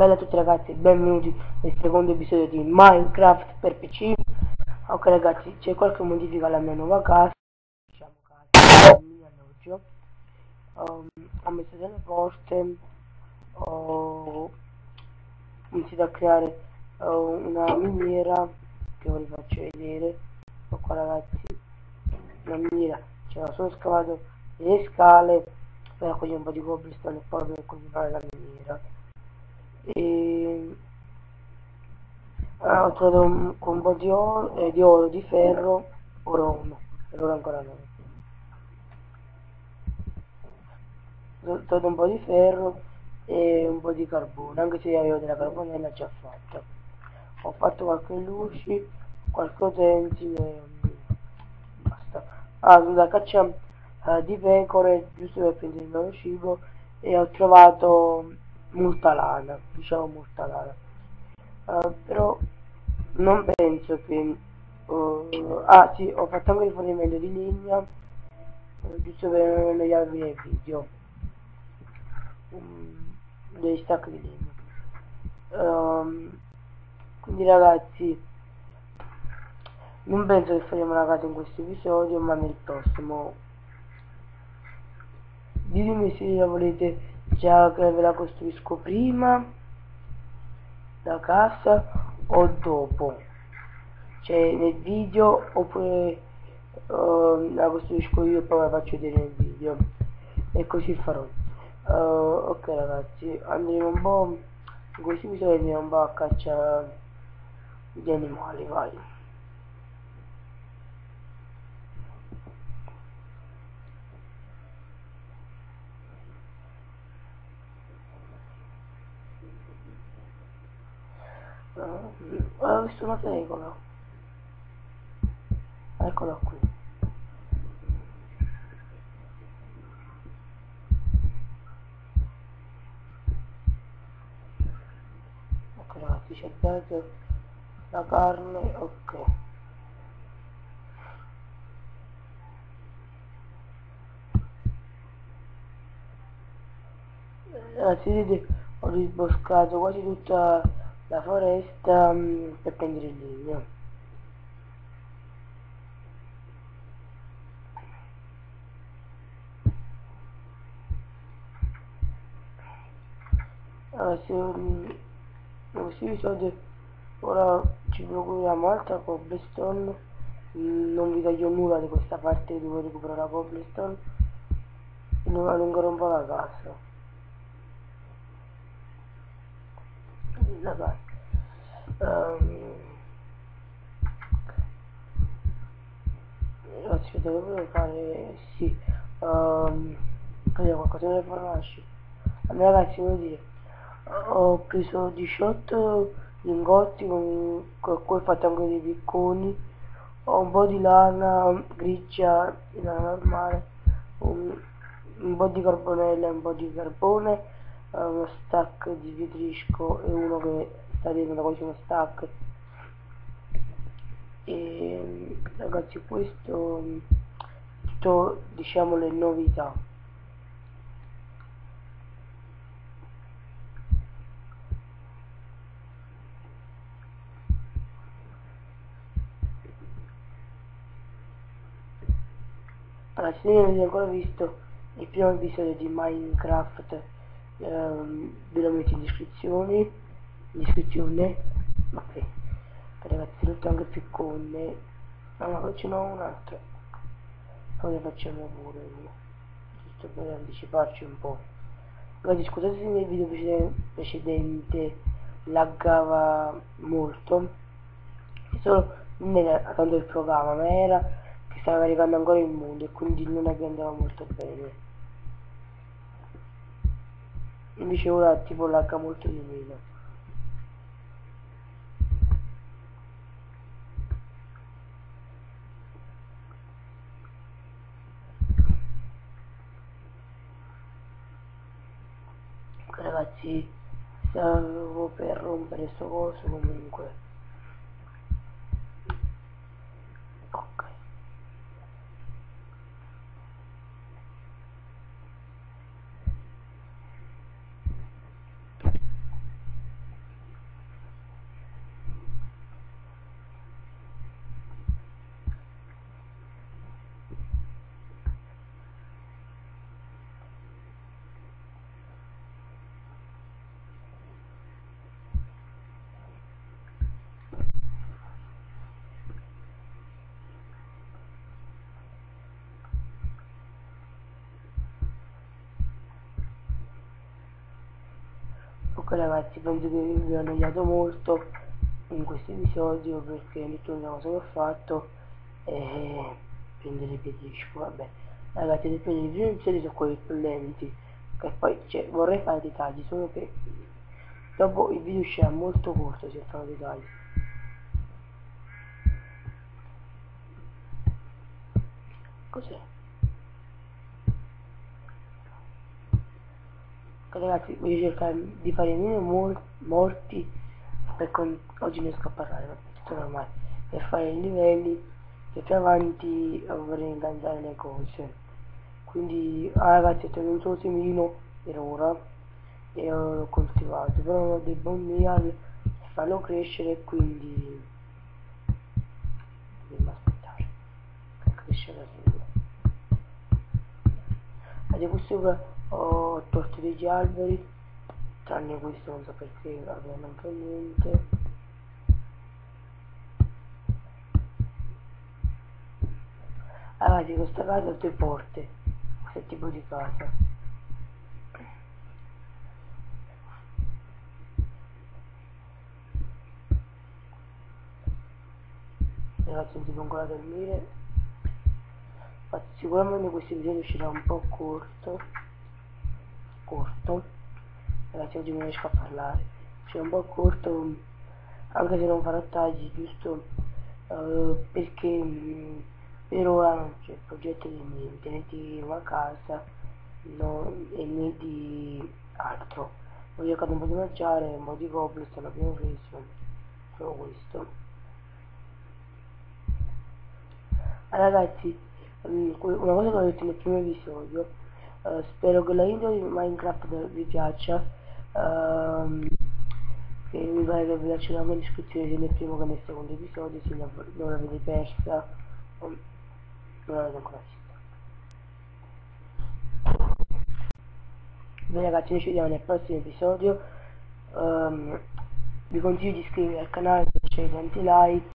Bella a tutti ragazzi, benvenuti nel secondo episodio di Minecraft per PC. Ok ragazzi, c'è qualche modifica alla mia nuova casa, diciamo casa, il mio alloggio. Ho messo delle porte, ho iniziato a creare una miniera che ora vi faccio vedere. Ecco qua ragazzi, una miniera, ho solo scavato le scale per raccogliere un po' di cobblestone e poi per continuare la miniera. E ho trovato un po' di oro, di ferro, oro 1, per ora ancora no. Ho trovato un po' di ferro e un po' di carbone, anche se avevo della carbonella già fatta. Ho fatto qualche luci, qualche utensile e basta. Sono da caccia di pecore, giusto per prendere il loro cibo, e ho trovato molta lana, diciamo molta lana. Però non penso che sì, ho fatto anche rifornimento di legna, giusto per non annoiarvi nel video, degli stack di legna. Quindi ragazzi, non penso che faremo una casa in questo episodio, ma nel prossimo. Ditemi se la volete già che ve la costruisco prima la casa o dopo, cioè nel video, oppure la costruisco io e poi la faccio vedere nel video, e così farò. Ok ragazzi, andremo un po', in questi episodi andiamo un po' a caccia di animali, vai. Ho visto una tegola, eccola qui. Ok ragazzi, c'è dato la carne, ok. Ragazzi, vedete, ho disboscato quasi tutta la foresta per prendere il legno. Ragazzi, in questo episodio ora ci procuriamo altra cobblestone. Non vi taglio nulla di questa parte dove recupero la cobblestone e non allungherò un po' la casa. La casa. Ragazzi, vedo che volevo fare, sì, qualcosa nelle fornaci. Allora ragazzi, voglio dire, ho preso 18 lingotti con cui ho fatto anche dei picconi, ho un po' di lana grigia, di lana normale, un po' di carbonella e un po' di carbone, uno stack di vitrisco e uno che sta diventando quasi uno stack. E ragazzi, questo tutto, diciamo, le novità. Allora, se non avete ancora visto il primo episodio di Minecraft, ve lo metto in descrizione, ok, ragazzi, tutto anche piccone, ma poi ce n'ho un altro, poi ne facciamo pure uno, giusto per anticiparci un po'. Ragazzi, scusate se nel video precedente laggava molto, solo non era tanto il programma, ma era che stava caricando ancora il mondo e quindi non è che andava molto bene. Invece ora tipo lagga molto di meno. Ok ragazzi, stavo per rompere sto coso comunque. Ok. Comunque ragazzi, penso che vi ho annoiato molto in questo episodio perché l'ultima cosa che ho fatto è prendere il piedisco. Vabbè ragazzi, le prime episodio sono quelli più lenti, che poi cioè, vorrei fare dei tagli, solo che dopo il video uscirà molto corto se fanno dei tagli. Cos'è? Ragazzi, voglio cercare di fare meno morti perché oggi non riesco a parlare, ma è tutto normale, per fare i livelli che più avanti vorrei ingaggiare le cose. Quindi ragazzi, ho tenuto un semino per ora e l'ho coltivato, però non ho dei buoni per farlo crescere, quindi dobbiamo aspettare che cresce da solo. Ad questo ho tolto degli alberi, tranne questo non so perché, vabbè non fa niente. Ragazzi, questa casa ha 2 porte, questo tipo di casa. Ragazzi, non si può ancora dormire. Infatti sicuramente questo video uscirà un po' corto. Ragazzi, oggi non riesco a parlare. Uscirà un po' corto, anche se non farò tagli, giusto perché per ora non c'è progetto di niente, né di una casa e né di altro. Ho cercato un po' di mangiare, un po' di cobblestone l'abbiamo preso, solo questo. Ragazzi, una cosa che ho detto nel primo episodio, spero che la intro di Minecraft vi piaccia, che mi pare che vi lascio una descrizione sia nel primo che nel secondo episodio, se non l'avete persa o non l'avete ancora vista. Bene ragazzi, noi ci vediamo nel prossimo episodio, vi consiglio di iscrivervi al canale, lasciare tanti like.